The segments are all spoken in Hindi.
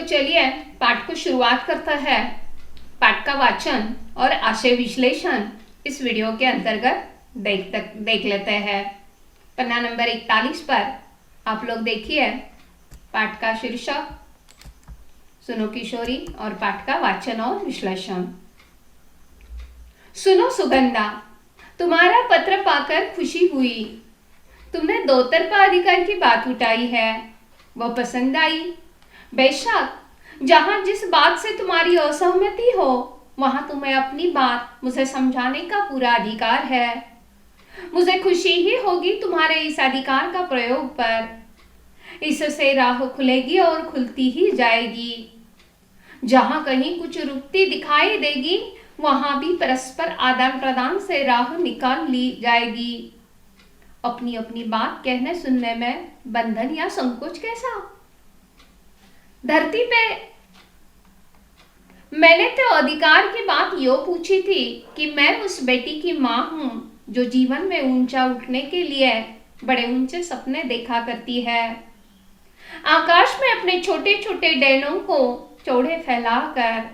तो चलिए पाठ को शुरुआत करता है। पाठ का वाचन और आशय विश्लेषण इस वीडियो के अंतर्गत देख लेते हैं। पन्ना नंबर 41 पर आप लोग देखिए पाठ का शीर्षक सुनो किशोरी और पाठ का वाचन और विश्लेषण। सुनो सुगंधा, तुम्हारा पत्र पाकर खुशी हुई। तुमने दो तरफा अधिकार की बात उठाई है, वह पसंद आई। बेशक जहां जिस बात से तुम्हारी असहमति हो वहां तुम्हें अपनी बात मुझे समझाने का पूरा अधिकार है। मुझे खुशी ही होगी तुम्हारे इस अधिकार का प्रयोग पर। इससे राह खुलेगी और खुलती ही जाएगी। जहां कहीं कुछ रुकती दिखाई देगी वहां भी परस्पर आदान प्रदान से राह निकाल ली जाएगी। अपनी अपनी बात कहने सुनने में बंधन या संकोच कैसा? धरती पे मैंने तो अधिकार की बात यो पूछी थी कि मैं उस बेटी की माँ हूं जो जीवन में ऊंचा उठने के लिए बड़े ऊंचे सपने देखा करती है। आकाश में अपने छोटे छोटे डैनों को चौड़े फैलाकर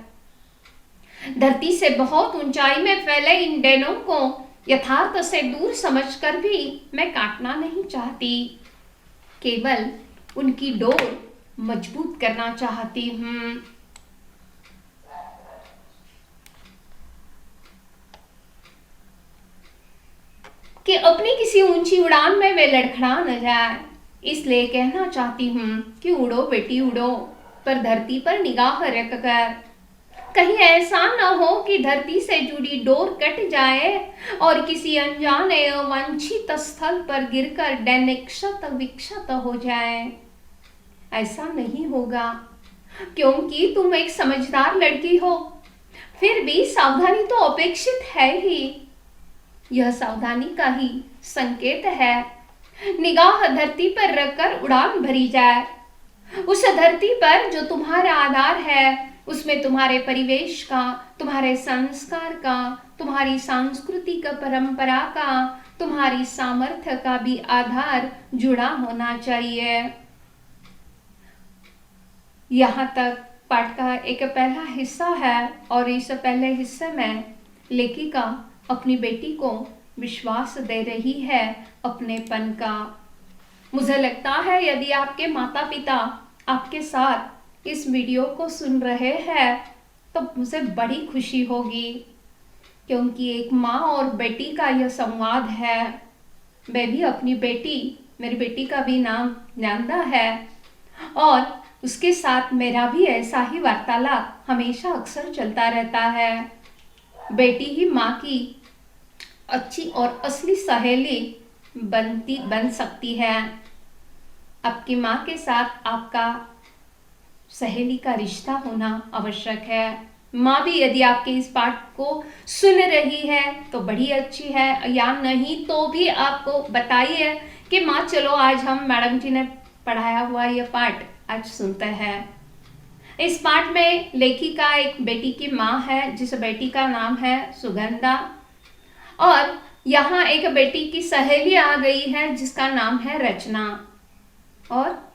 धरती से बहुत ऊंचाई में फैले इन डैनों को यथार्थ से दूर समझकर भी मैं काटना नहीं चाहती, केवल उनकी डोर मजबूत करना चाहती हूं। कि अपनी किसी ऊंची उड़ान में वे लड़खड़ा न जाए, इसलिए कहना चाहती हूं कि उड़ो बेटी उड़ो, पर धरती पर निगाह रख कर। कहीं ऐसा न हो कि धरती से जुड़ी डोर कट जाए और किसी अनजाने अवांछित स्थल पर गिरकर डैन क्षत विक्षत हो जाए। ऐसा नहीं होगा, क्योंकि तुम एक समझदार लड़की हो। फिर भी सावधानी तो अपेक्षित है ही। यह सावधानी का ही संकेत है। निगाह धरती पर रखकर उड़ान भरी जाए। उस धरती पर जो तुम्हारा आधार है, उसमें तुम्हारे परिवेश का, तुम्हारे संस्कार का, तुम्हारी सांस्कृतिक परंपरा का, तुम्हारी सामर्थ्य का भी आधार जुड़ा होना चाहिए। यहाँ तक पाठ का एक पहला हिस्सा है और इस पहले हिस्से में लेखिका अपनी बेटी को विश्वास दे रही है अपनेपन का। मुझे लगता है यदि आपके माता पिता आपके साथ इस वीडियो को सुन रहे हैं तो मुझे बड़ी खुशी होगी, क्योंकि एक माँ और बेटी का यह संवाद है। मैं भी अपनी बेटी, मेरी बेटी का भी नाम नंदा है और उसके साथ मेरा भी ऐसा ही वार्तालाप हमेशा अक्सर चलता रहता है। बेटी ही माँ की अच्छी और असली सहेली बन सकती है। आपकी माँ के साथ आपका सहेली का रिश्ता होना आवश्यक है। माँ भी यदि आपके इस पाठ को सुन रही है तो बड़ी अच्छी है, या नहीं तो भी आपको बताइए कि माँ चलो आज हम मैडम जी ने पढ़ाया हुआ यह पाठ आज सुनते हैं। इस पाठ में लेखिका एक बेटी की माँ है जिस बेटी का नाम है सुगंधा, और यहाँ एक बेटी की सहेली आ गई है जिसका नाम है रचना। और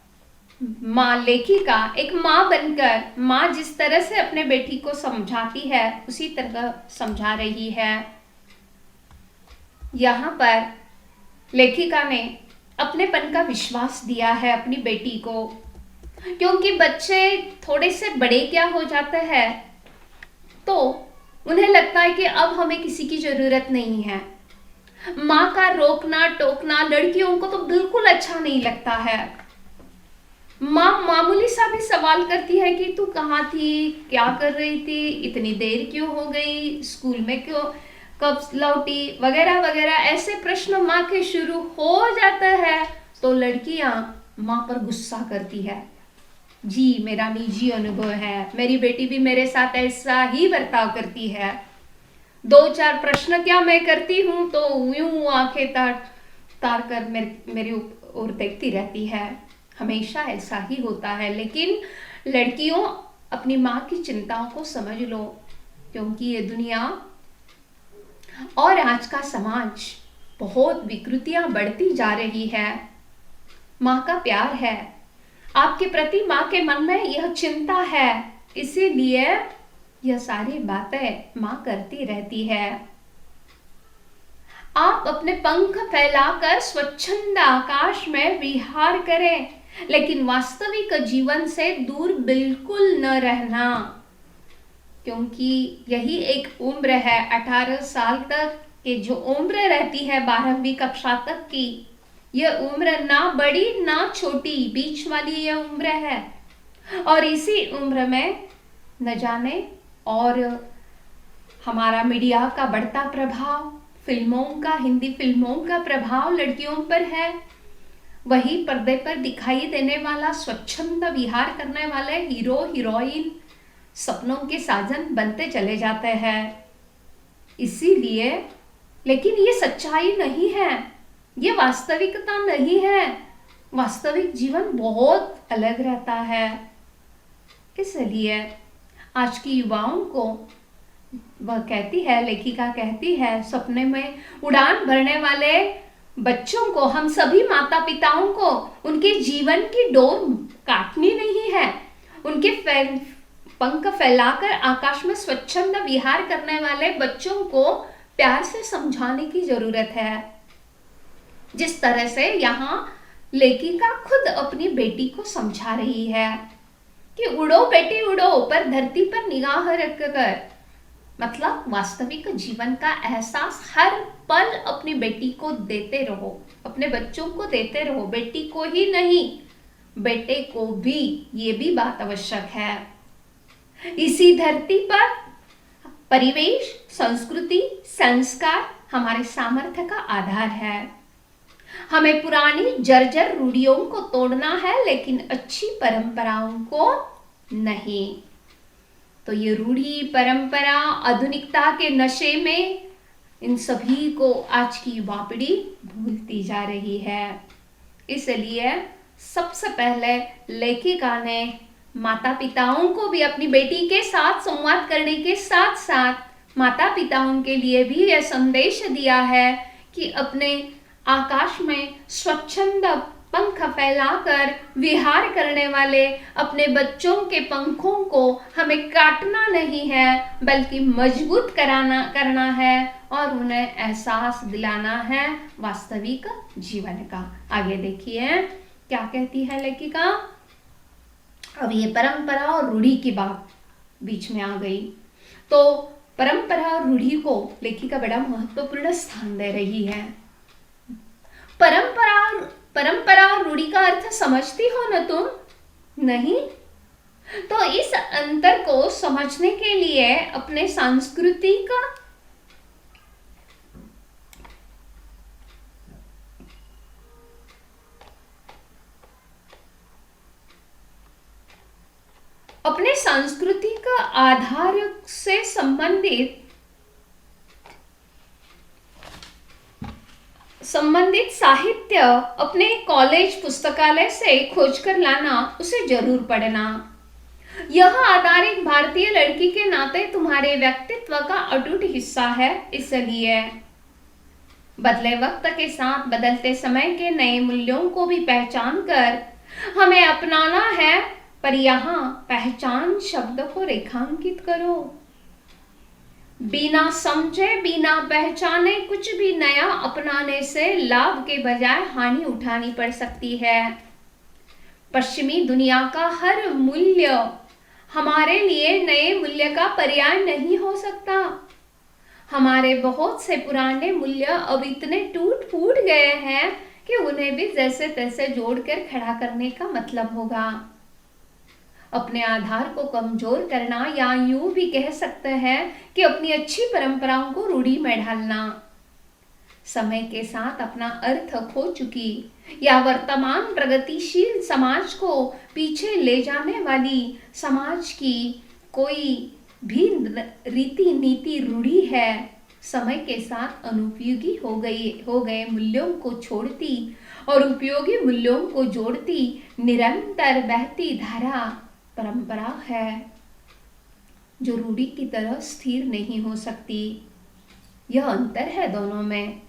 माँ लेखिका एक माँ बनकर, माँ जिस तरह से अपने बेटी को समझाती है उसी तरह समझा रही है। यहाँ पर लेखिका ने अपनेपन का विश्वास दिया है अपनी बेटी को, क्योंकि बच्चे थोड़े से बड़े क्या हो जाते हैं तो उन्हें लगता है कि अब हमें किसी की जरूरत नहीं है। माँ का रोकना टोकना लड़कियों को तो बिल्कुल अच्छा नहीं लगता है। माँ मामूली सा भी सवाल करती है कि तू कहाँ थी, क्या कर रही थी, इतनी देर क्यों हो गई, स्कूल में क्यों, कब लौटी, वगैरह वगैरह ऐसे प्रश्न माँ के शुरू हो जाते हैं तो लड़कियां माँ पर गुस्सा करती है। जी मेरा निजी अनुभव है, मेरी बेटी भी मेरे साथ ऐसा ही बर्ताव करती है। दो चार प्रश्न क्या मैं करती हूँ तो यूं आंखें तार कर मेरी ओर देखती रहती है। हमेशा ऐसा ही होता है। लेकिन लड़कियों अपनी माँ की चिंताओं को समझ लो, क्योंकि ये दुनिया और आज का समाज बहुत विकृतियां बढ़ती जा रही है। माँ का प्यार है, आपके प्रति माँ के मन में यह चिंता है, इसीलिए यह सारी बातें माँ करती रहती है। आप अपने पंख फैलाकर स्वच्छंद आकाश में विहार करें, लेकिन वास्तविक जीवन से दूर बिल्कुल न रहना, क्योंकि यही एक उम्र है 18 साल तक की जो उम्र रहती है 12वीं कक्षा तक की। यह उम्र ना बड़ी ना छोटी, बीच वाली यह उम्र है। और इसी उम्र में न जाने और हमारा मीडिया का बढ़ता प्रभाव, फिल्मों का, हिंदी फिल्मों का प्रभाव लड़कियों पर है। वही पर्दे पर दिखाई देने वाला स्वच्छंद विहार करने वाले हीरो हीरोइन सपनों के साजन बनते चले जाते हैं। इसीलिए, लेकिन ये सच्चाई नहीं है, ये वास्तविकता नहीं है। वास्तविक जीवन बहुत अलग रहता है। इसलिए आज की युवाओं को वह कहती है, लेखिका कहती है, सपने में उड़ान भरने वाले बच्चों को, हम सभी माता पिताओं को उनके जीवन की डोर काटनी नहीं है। उनके पंख फैलाकर आकाश में स्वच्छंद विहार करने वाले बच्चों को प्यार से समझाने की जरूरत है। जिस तरह से यहाँ लेखिका खुद अपनी बेटी को समझा रही है कि उड़ो बेटी उड़ो, पर धरती पर निगाह रखकर, मतलब वास्तविक जीवन का एहसास हर पल अपनी बेटी को देते रहो, अपने बच्चों को देते रहो। बेटी को ही नहीं, बेटे को भी, ये भी बात आवश्यक है। इसी धरती पर परिवेश, संस्कृति, संस्कार हमारे सामर्थ्य का आधार है। हमें पुरानी जर्जर रूढ़ियों को तोड़ना है, लेकिन अच्छी परंपराओं को नहीं। तो ये रूढ़ी, परंपरा, आधुनिकता के नशे में इन सभी को आज की युवा पीढ़ी भूलती जा रही है। इसलिए सबसे पहले लेखिका ने माता पिताओं को भी अपनी बेटी के साथ संवाद करने के साथ साथ माता पिताओं के लिए भी यह संदेश दिया है कि अपने आकाश में स्वच्छंद पंख फैलाकर विहार करने वाले अपने बच्चों के पंखों को हमें काटना नहीं है, बल्कि मजबूत करना है और उन्हें एहसास दिलाना है वास्तविक जीवन का। आगे देखिए क्या कहती है लेखिका। अब ये परंपरा और रूढ़ी की बात बीच में आ गई, तो परंपरा और रूढ़ी को लेखिका बड़ा महत्वपूर्ण स्थान दे रही है। परंपरा और रूढ़ी का अर्थ समझती हो ना तुम? नहीं? तो इस अंतर को समझने के लिए अपने सांस्कृतिक आधार से संबंधित साहित्य अपने कॉलेज पुस्तकालय से खोजकर लाना, उसे जरूर पढ़ना। यह आधार एक भारतीय लड़की के नाते तुम्हारे व्यक्तित्व का अटूट हिस्सा है। इसलिए बदले वक्त के साथ बदलते समय के नए मूल्यों को भी पहचान कर हमें अपनाना है। पर यहाँ पहचान शब्द को रेखांकित करो। बिना समझे, बिना पहचाने कुछ भी नया अपनाने से लाभ के बजाय हानि उठानी पड़ सकती है। पश्चिमी दुनिया का हर मूल्य हमारे लिए नए मूल्य का पर्याय नहीं हो सकता। हमारे बहुत से पुराने मूल्य अब इतने टूट फूट गए हैं कि उन्हें भी जैसे तैसे जोड़कर खड़ा करने का मतलब होगा। अपने आधार को कमजोर करना, या यूं भी कह सकते हैं कि अपनी अच्छी परंपराओं को रूढ़ी में ढालना। समय के साथ अपना अर्थ खो चुकी या वर्तमान प्रगतिशील समाज को पीछे ले जाने वाली समाज की कोई भी रीति नीति रूढ़ी है, समय के साथ अनुपयोगी हो गए मूल्यों को छोड़ती और उपयोगी मूल्यों को जोड़ती निरंतर बहती धारा परंपरा है, जो रूढ़ी की तरह स्थिर नहीं हो सकती। यह अंतर है दोनों में।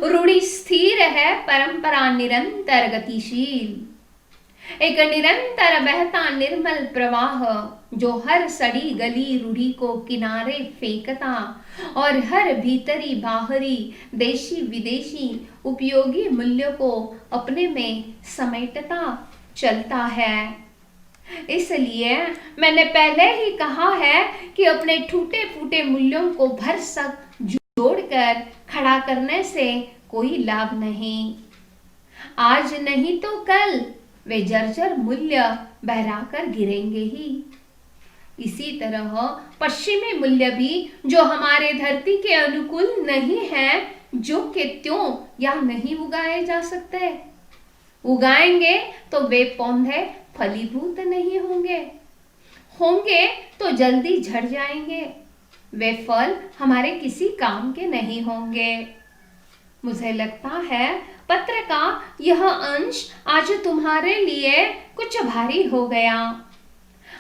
रूढ़ी स्थिर है, परंपरा निरंतर गतिशील। एक निरंतर बहता निर्मल प्रवाह जो हर सड़ी गली रूढ़ी को किनारे फेंकता और हर भीतरी बाहरी देशी विदेशी उपयोगी मूल्य को अपने में समेटता चलता है। इसलिए मैंने पहले ही कहा है कि अपने टूटे फूटे मूल्यों को भरसक जोड़कर खड़ा करने से कोई लाभ नहीं। आज नहीं तो कल वे जर्जर मूल्य बहरा कर गिरेंगे ही। इसी तरह पश्चिमी मूल्य भी जो हमारे धरती के अनुकूल नहीं है, जो कि त्यों या नहीं उगाए जा सकते। उगाएंगे तो वे पौधे फलीभूत नहीं होंगे, होंगे तो जल्दी झड़ जाएंगे। वे फल हमारे किसी काम के नहीं होंगे। मुझे लगता है पत्र का यह अंश आज तुम्हारे लिए कुछ भारी हो गया।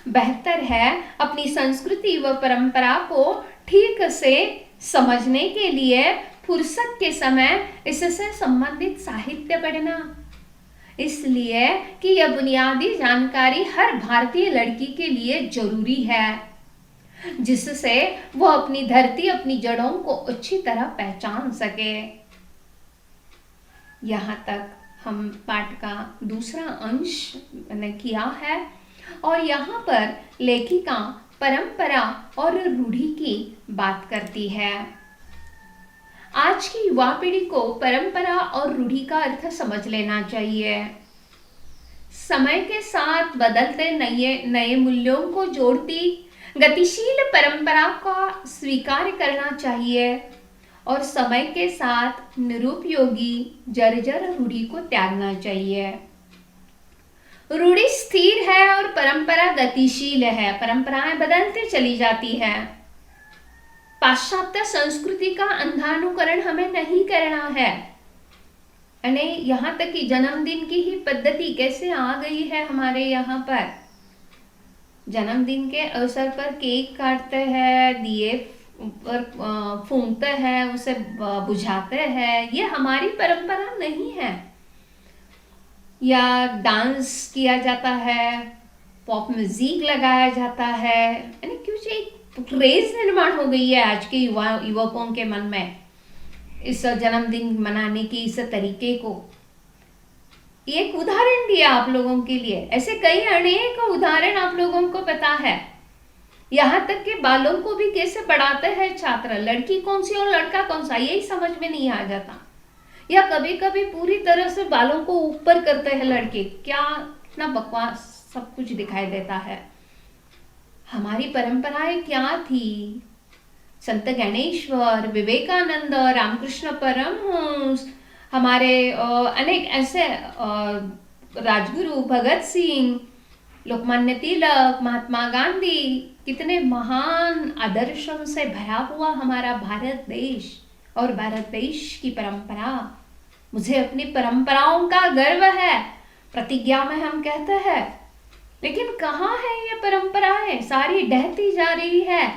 बेहतर है अपनी संस्कृति व परंपरा को ठीक से समझने के लिए फुर्सत के समय इससे संबंधित साहित्य पढ़ना, इसलिए कि यह बुनियादी जानकारी हर भारतीय लड़की के लिए जरूरी है, जिससे वह अपनी धरती, अपनी जड़ों को अच्छी तरह पहचान सके। यहाँ तक हम पाठ का दूसरा अंश मैंने किया है और यहाँ पर लेखिका परंपरा और रूढ़ी की बात करती है। आज की युवा पीढ़ी को परंपरा और रूढ़ी का अर्थ समझ लेना चाहिए। समय के साथ बदलते नए मूल्यों को जोड़ती गतिशील परंपरा का स्वीकार करना चाहिए और समय के साथ निरुपयोगी जर्जर रूढ़ी को त्यागना चाहिए। रूढ़ी स्थिर है और परंपरा गतिशील है। परंपराएं बदलती चली जाती है। पाश्चात्य संस्कृति का अंधानुकरण हमें नहीं करना है। यानी यहाँ तक कि जन्मदिन की ही पद्धति कैसे आ गई है हमारे यहाँ पर। जन्मदिन के अवसर पर केक काटते हैं, दिए पर फूंकते हैं, उसे बुझाते हैं, ये हमारी परंपरा नहीं है। या डांस किया जाता है, पॉप म्यूजिक लगाया जाता है, यानी कुछ एक क्रेज निर्माण हो गई है आज के युवकों के मन में इस जन्मदिन मनाने की इस तरीके को। एक उदाहरण दिया आप लोगों के लिए, ऐसे कई अनेक उदाहरण आप लोगों को पता है। यहाँ तक कि बालों को भी कैसे बढ़ाते हैं छात्र, लड़की कौन सी और लड़का कौन सा, यही समझ में नहीं आ जाता। या कभी कभी पूरी तरह से बालों को ऊपर करते हैं लड़के, क्या इतना बकवास सब कुछ दिखाई देता है। हमारी परंपराएं क्या थी? संत ज्ञानेश्वर, विवेकानंद, रामकृष्ण परमहंस, हमारे अनेक ऐसे राजगुरु भगत सिंह, लोकमान्य तिलक, महात्मा गांधी, कितने महान आदर्शों से भरा हुआ हमारा भारत देश और भारत देश की परंपरा। मुझे अपनी परंपराओं का गर्व है, प्रतिज्ञा में हम कहते हैं। लेकिन कहाँ है ये परंपराएं? सारी ढहती जा रही है।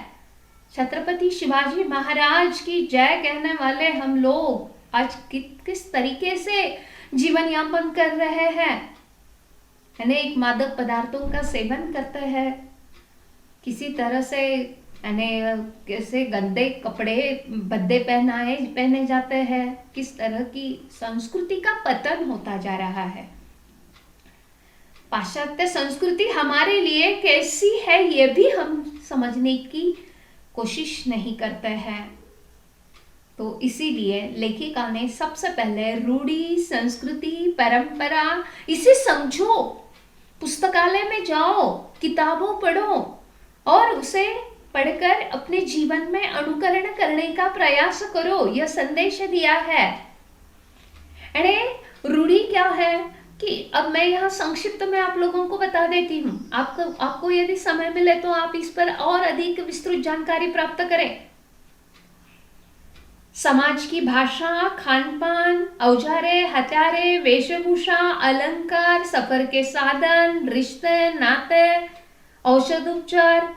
छत्रपति शिवाजी महाराज की जय कहने वाले हम लोग आज किस तरीके से जीवन यापन कर रहे हैं। अनेक मादक पदार्थों का सेवन करते हैं, किसी तरह से कैसे गंदे कपड़े भद्दे पहने जाते हैं, किस तरह की संस्कृति का पतन होता जा रहा है। पाश्चात्य संस्कृति हमारे लिए कैसी है ये भी हम समझने की कोशिश नहीं करते हैं। तो इसीलिए लेखिका ने सबसे पहले रूढ़ी, संस्कृति, परंपरा, इसे समझो, पुस्तकालय में जाओ, किताबों पढ़ो और उसे पढ़कर अपने जीवन में अनुकरण करने का प्रयास करो, यह संदेश दिया है। अरे रूढ़ी क्या है कि अब मैं यहाँ संक्षिप्त में आप लोगों को बता देती हूँ। आपको यदि समय मिले तो आप इस पर और अधिक विस्तृत जानकारी प्राप्त करें। समाज की भाषा, खानपान, औजारे, हथियारे, वेशभूषा, अलंकार, सफर के साधन, रिश्ते, नाते, औषध उपचार,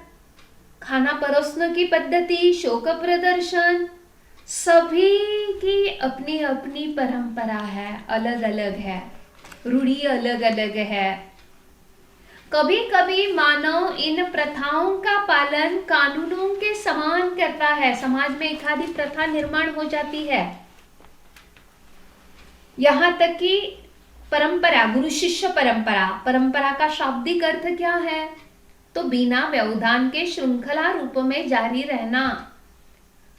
खाना परोसने की पद्धति, शोक प्रदर्शन, सभी की अपनी अपनी परंपरा है, अलग अलग है। रूढ़ी अलग अलग है, कभी कभी मानव इन प्रथाओं का पालन कानूनों के समान करता है। समाज में एक आधी प्रथा निर्माण हो जाती है, यहां तक कि परंपरा, गुरु शिष्य परंपरा, परंपरा का शाब्दिक अर्थ क्या है? तो बिना व्यवधान के श्रृंखला रूप में जारी रहना।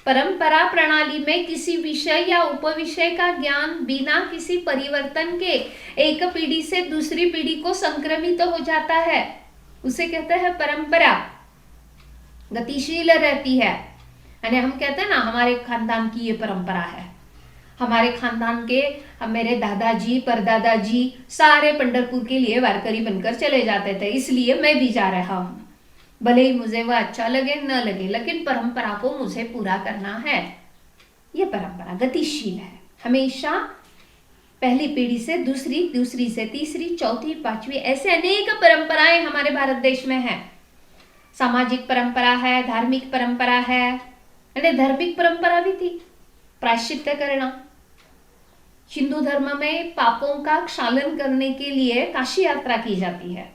परंपरा प्रणाली में किसी विषय या उपविषय का ज्ञान बिना किसी परिवर्तन के एक पीढ़ी से दूसरी पीढ़ी को संक्रमित हो जाता है, उसे कहते हैं परंपरा। गतिशील रहती है। यानी हम कहते हैं ना, हमारे खानदान की ये परंपरा है, हमारे खानदान के मेरे दादाजी परदादाजी सारे पंढरपुर के लिए वारकरी बनकर चले जाते थे, इसलिए मैं भी जा रहा हूं। भले ही मुझे वह अच्छा लगे न लगे, लेकिन परंपरा को मुझे पूरा करना है। यह परंपरा गतिशील है, हमेशा पहली पीढ़ी से दूसरी, दूसरी से तीसरी, चौथी, पांचवी, ऐसे अनेक परंपराएं हमारे भारत देश में है। सामाजिक परंपरा है, धार्मिक परंपरा है। अरे धार्मिक परंपरा भी थी, प्रायश्चित करना। हिंदू धर्म में पापों का क्षालन करने के लिए काशी यात्रा की जाती है।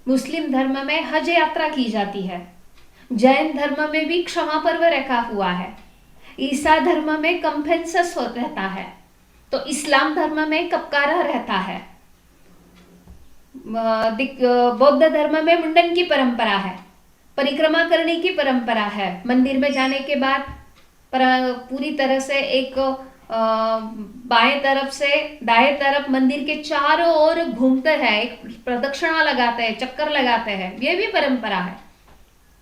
मुस्लिम धर्म में हज यात्रा की जाती है। जैन धर्म में भी क्षमा पर्व रखा हुआ है। ईसा धर्म में कंफेंसस रहता है। तो इस्लाम धर्म में कपकारा रहता है। बौद्ध धर्म में मुंडन की परंपरा है, परिक्रमा करने की परंपरा है। मंदिर में जाने के बाद पूरी तरह से एक बाएं तरफ से दाएं तरफ मंदिर के चारों ओर घूमते हैं, एक प्रदक्षिणा लगाते हैं, चक्कर लगाते हैं। ये भी परंपरा है।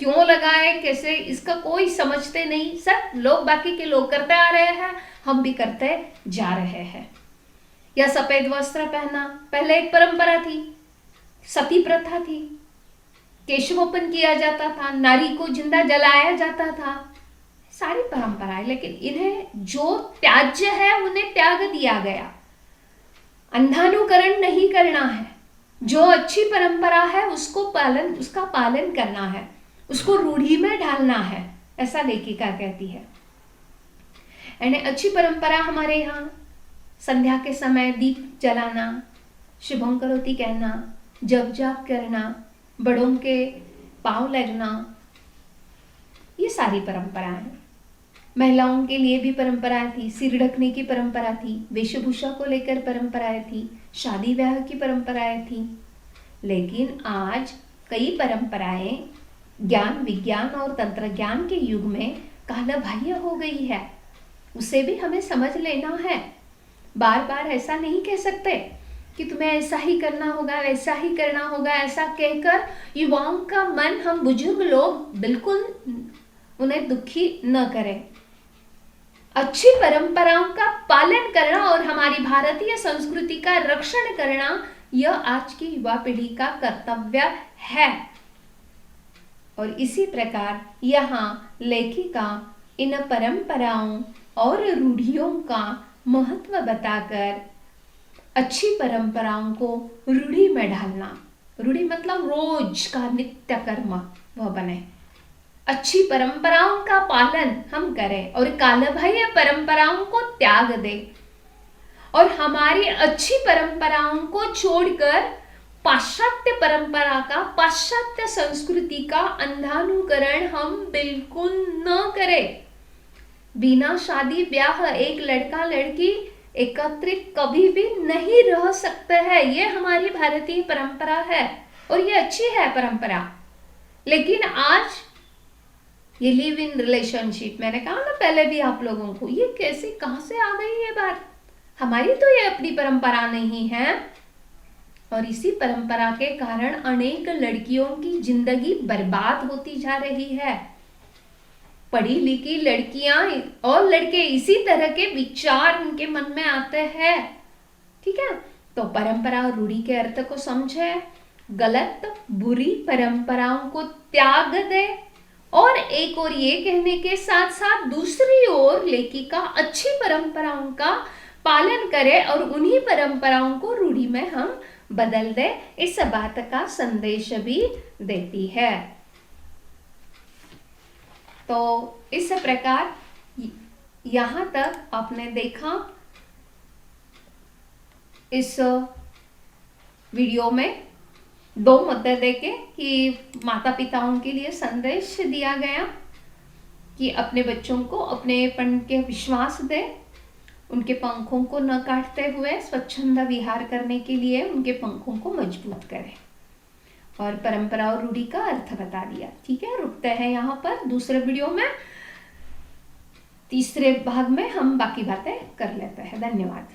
क्यों लगाए, कैसे, इसका कोई समझते नहीं। सब लोग, बाकी के लोग करते आ रहे हैं, हम भी करते जा रहे हैं। या सफेद वस्त्र पहनना पहले एक परंपरा थी। सती प्रथा थी, केशवोपन किया जाता था, नारी को जिंदा जलाया जाता था, सारी परंपराएं। लेकिन इन्हें जो त्याज्य है उन्हें त्याग दिया गया। अंधानुकरण नहीं करना है, जो अच्छी परंपरा है उसका पालन करना है, उसको रूढ़ी में ढालना है, ऐसा लेखिका कहती है। यानी अच्छी परंपरा हमारे यहाँ संध्या के समय दीप जलाना, शुभं करोति कहना, जप जाप करना, बड़ों के पांव लगना, ये सारी परंपराएं। महिलाओं के लिए भी परंपराएं थी, सिर ढकने की परंपरा थी, वेशभूषा को लेकर परंपराएं थी, शादी ब्याह की परंपराएं थी। लेकिन आज कई परंपराएं ज्ञान विज्ञान और तंत्र ज्ञान के युग में कालबाह्य हो गई है, उसे भी हमें समझ लेना है। बार बार ऐसा नहीं कह सकते कि तुम्हें ऐसा ही करना होगा, वैसा ही करना होगा, ऐसा कहकर युवाओं का मन, हम बुजुर्ग लोग बिल्कुल उन्हें दुखी न करें। अच्छी परंपराओं का पालन करना और हमारी भारतीय संस्कृति का रक्षण करना, यह आज की युवा पीढ़ी का कर्तव्य है। और इसी प्रकार यहाँ लेखिका इन परंपराओं और रूढ़ियों का महत्व बताकर अच्छी परंपराओं को रूढ़ी में ढालना, रूढ़ी मतलब रोज का नित्य कर्म वह बने, अच्छी परंपराओं का पालन हम करें और कालबाह्य परंपराओं को त्याग दें और हमारी अच्छी परंपराओं को छोड़कर पाश्चात्य परंपरा का, पाश्चात्य संस्कृति का अंधानुकरण हम बिल्कुल न करें। बिना शादी ब्याह एक लड़का लड़की एकत्रित कभी भी नहीं रह सकते हैं। ये हमारी भारतीय परंपरा है और ये अच्छी है परंपरा। लेकिन आज ये लिव इन रिलेशनशिप, मैंने कहा ना पहले भी आप लोगों को, ये कैसे कहां से आ गई ये बात? हमारी तो ये अपनी परंपरा नहीं है और इसी परंपरा के कारण अनेक लड़कियों की जिंदगी बर्बाद होती जा रही है। पढ़ी लिखी लड़कियां और लड़के इसी तरह के विचार उनके मन में आते हैं। ठीक है, तो परंपरा और रूढ़ी के अर्थ को समझे, गलत बुरी परंपराओं को त्याग दे और एक और ये कहने के साथ साथ दूसरी ओर लेखिका अच्छी परंपराओं का पालन करे और उन्हीं परंपराओं को रूढ़ी में हम बदल दे, इस बात का संदेश भी देती है। तो इस प्रकार यहां तक आपने देखा इस वीडियो में दो मुद्दे देके कि माता पिताओं के लिए संदेश दिया गया कि अपने बच्चों को अपनेपन के विश्वास दे, उनके पंखों को न काटते हुए स्वच्छंद विहार करने के लिए उनके पंखों को मजबूत करें, और परंपरा और रूढ़ी का अर्थ बता दिया। ठीक है, रुकते हैं यहाँ पर। दूसरे वीडियो में, तीसरे भाग में हम बाकी बातें कर लेते हैं। धन्यवाद।